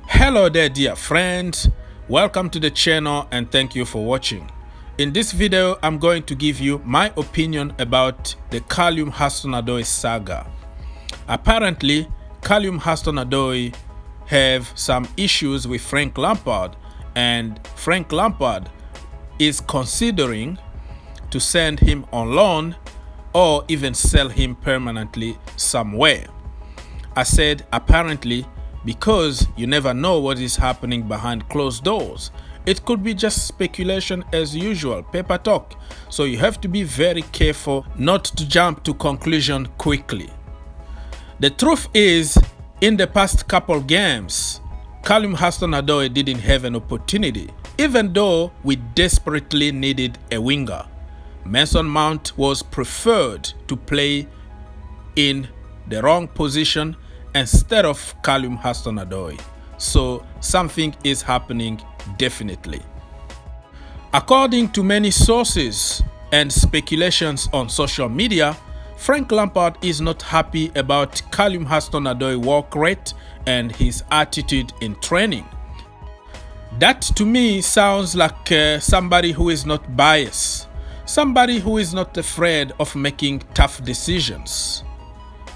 Hello there dear friends, welcome to the channel and thank you for watching. In this video I'm going to give you my opinion about the Callum Hudson-Odoi saga. Apparently Callum Hudson-Odoi have some issues with Frank Lampard, and Frank Lampard is considering to send him on loan or even sell him permanently somewhere. I said apparently because you never know what is happening behind closed doors. It could be just speculation as usual, paper talk. So you have to be very careful not to jump to conclusion quickly. The truth is, in the past couple games, Callum Hudson-Odoi didn't have an opportunity, even though we desperately needed a winger. Mason Mount was preferred to play in the wrong position instead of Callum Hudson-Odoi. So something is happening definitely. According to many sources and speculations on social media, Frank Lampard is not happy about Callum Hudson-Odoi work rate and his attitude in training. That to me sounds like somebody who is not biased, somebody who is not afraid of making tough decisions.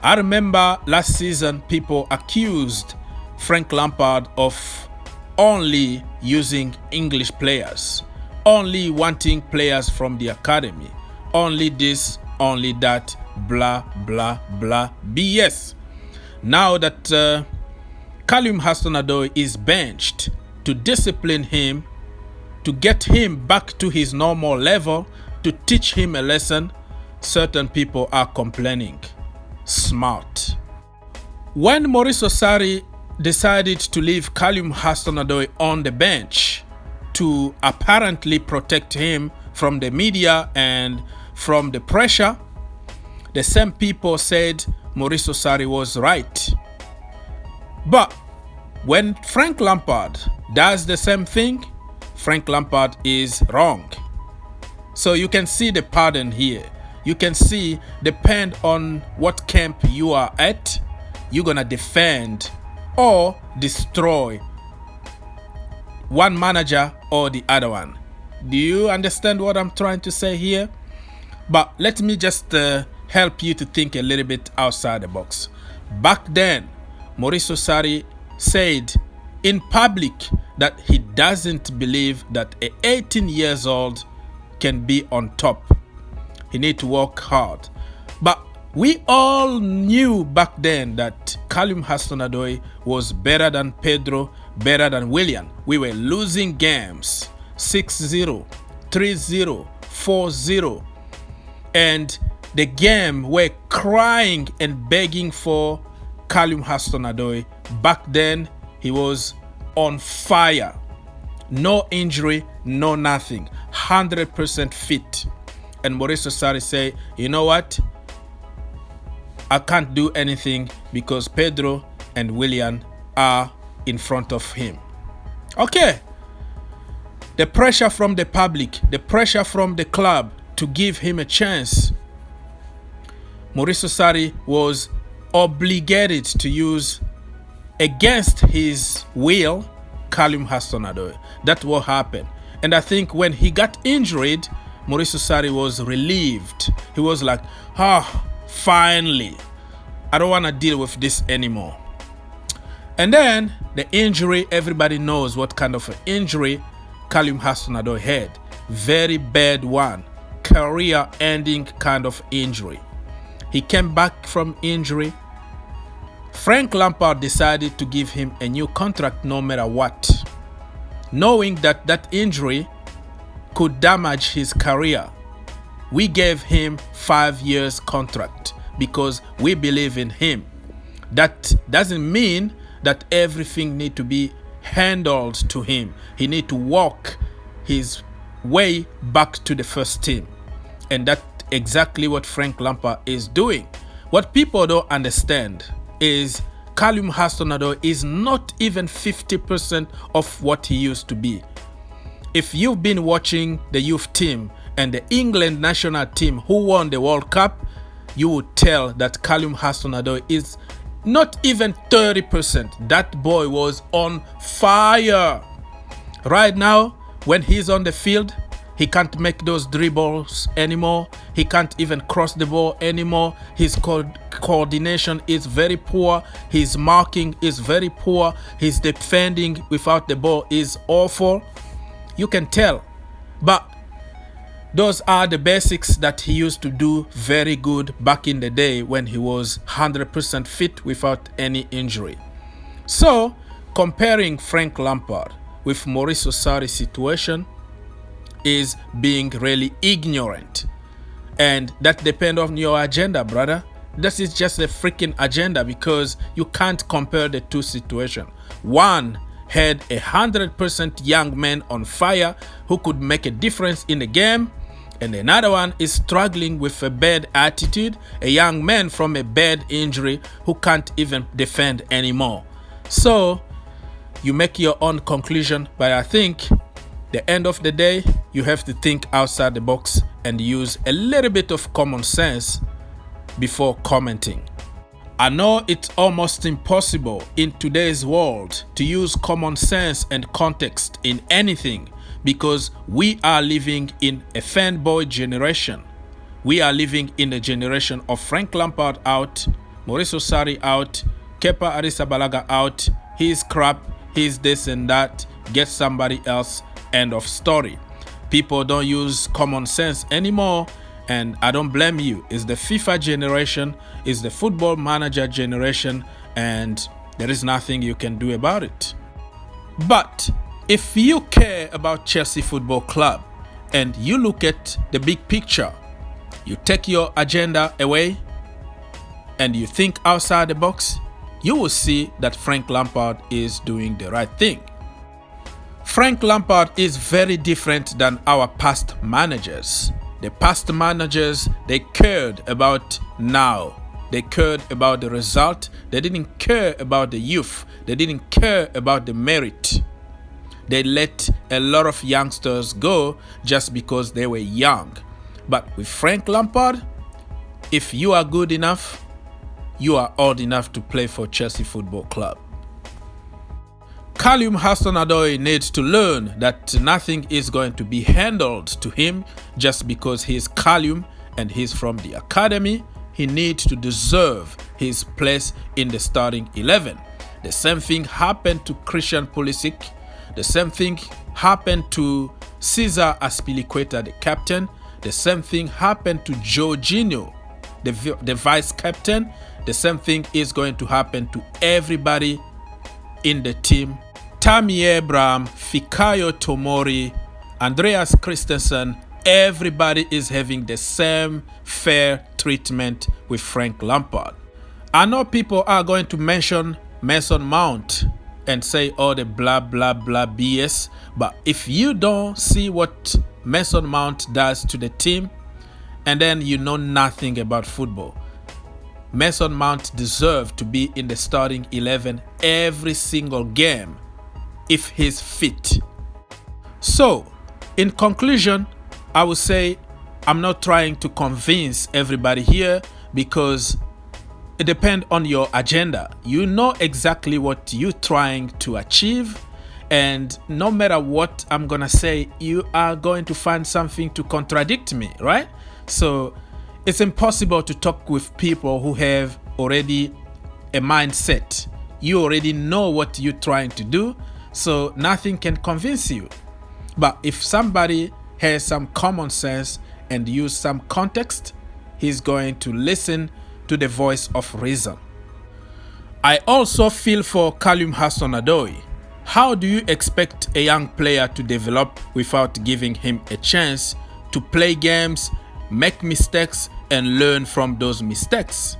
I remember last season people accused Frank Lampard of only using English players, only wanting players from the academy, only this, only that, blah, blah, blah, BS. Now that Callum Hudson-Odoi is benched, to discipline him, to get him back to his normal level, to teach him a lesson, certain people are complaining. Smart. When Mauricio Sarri decided to leave Callum Hudson-Odoi on the bench to apparently protect him from the media and from the pressure, the same people said Mauricio Sarri was right. But when Frank Lampard does the same thing, Frank Lampard is wrong. So you can see the pattern here. You can see, depend on what camp you are at, you're gonna defend or destroy one manager or the other one. Do you understand what I'm trying to say here? But let me just help you to think a little bit outside the box. Back then, Mauricio Sarri said in public that he doesn't believe that a 18 years old can be on top. He need to work hard. But we all knew back then that Callum Hudson-Odoi was better than Pedro, better than Willian. We were losing games 6-0, 3-0, 4-0. And the game were crying and begging for Callum Hudson-Odoi. Back then, he was on fire. No injury, no nothing. 100% fit. And Mauricio Sarri say, you know what? I can't do anything because Pedro and Willian are in front of him. Okay. The pressure from the public, the pressure from the club to give him a chance. Mauricio Sarri was obligated to use against his will Callum Hudson-Odoi. That's what happened. And I think when he got injured, Mauricio Sarri was relieved. He was like, finally, I don't want to deal with this anymore. And then the injury, everybody knows what kind of an injury Callum Hudson-Odoi had. Very bad one. Career-ending kind of injury. He came back from injury. Frank Lampard decided to give him a new contract no matter what, knowing that that injury could damage his career. We gave him 5 years contract because we believe in him. That doesn't mean that everything need to be handled to him. He need to walk his way back to the first team. And that's exactly what Frank Lampard is doing. What people don't understand is Callum Hudson-Odoi is not even 50% of what he used to be. If you've been watching the youth team and the England national team who won the World Cup, you would tell that Callum Hudson-Odoi is not even 30%. That boy was on fire. Right now, when he's on the field, he can't make those dribbles anymore. He can't even cross the ball anymore. His coordination is very poor. His marking is very poor. His defending without the ball is awful. You can tell. But those are the basics that he used to do very good back in the day when he was 100% fit without any injury. So, comparing Frank Lampard with Mauricio Sarri's situation is being really ignorant, and that depends on your agenda, brother. This is just a freaking agenda, because you can't compare the two situations. One had 100% young man on fire who could make a difference in the game, and another one is struggling with a bad attitude, a young man from a bad injury who can't even defend anymore. So you make your own conclusion, but I think the end of the day, you have to think outside the box and use a little bit of common sense before commenting. I know it's almost impossible in today's world to use common sense and context in anything, because we are living in a fanboy generation. We are living in the generation of Frank Lampard out, Mauricio Sarri out, Kepa Arrizabalaga out, he's crap, he's this and that, get somebody else. End of story. People don't use common sense anymore, and I don't blame you. It's the FIFA generation, it's the football manager generation, and there is nothing you can do about it. But if you care about Chelsea Football Club and you look at the big picture, you take your agenda away and you think outside the box, you will see that Frank Lampard is doing the right thing. Frank Lampard is very different than our past managers. The past managers, they cared about now. They cared about the result. They didn't care about the youth. They didn't care about the merit. They let a lot of youngsters go just because they were young. But with Frank Lampard, if you are good enough, you are old enough to play for Chelsea Football Club. Callum Hudson-Odoi needs to learn that nothing is going to be handled to him just because he's Callum and he's from the academy. He needs to deserve his place in the starting 11. The same thing happened to Christian Pulisic. The same thing happened to Cesar Azpilicueta, the captain. The same thing happened to Jorginho, the vice captain. The same thing is going to happen to everybody in the team. Tammy Abraham, Fikayo Tomori, Andreas Christensen, everybody is having the same fair treatment with Frank Lampard. I know people are going to mention Mason Mount and say all the blah blah blah BS, but if you don't see what Mason Mount does to the team, and then you know nothing about football. Mason Mount deserves to be in the starting 11 every single game if he's fit. So, in conclusion, I would say I'm not trying to convince everybody here, because it depends on your agenda. You know exactly what you're trying to achieve, and no matter what I'm gonna say, you are going to find something to contradict me, right? So it's impossible to talk with people who have already a mindset. You already know what you're trying to do, so nothing can convince you. But if somebody has some common sense and use some context, he's going to listen to the voice of reason. I also feel for Callum Hudson-Odoi. How do you expect a young player to develop without giving him a chance to play games, make mistakes, and learn from those mistakes?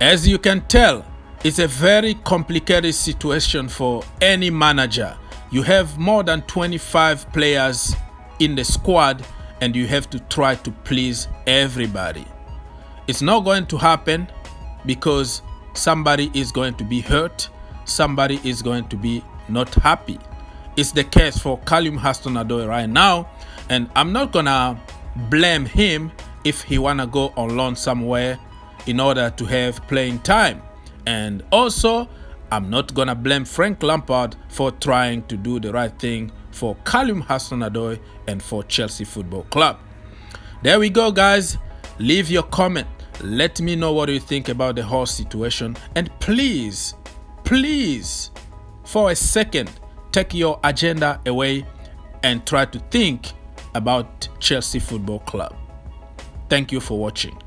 As you can tell, it's a very complicated situation for any manager. You have more than 25 players in the squad and you have to try to please everybody. It's not going to happen because somebody is going to be hurt, somebody is going to be not happy. It's the case for Callum Hudson-Odoi right now, and I'm not gonna blame him if he wanna go on loan somewhere in order to have playing time. And also, I'm not gonna blame Frank Lampard for trying to do the right thing for Callum Hudson-Odoi and for Chelsea Football Club. There we go, guys. Leave your comment. Let me know what you think about the whole situation. And please, for a second, take your agenda away and try to think about Chelsea Football Club. Thank you for watching.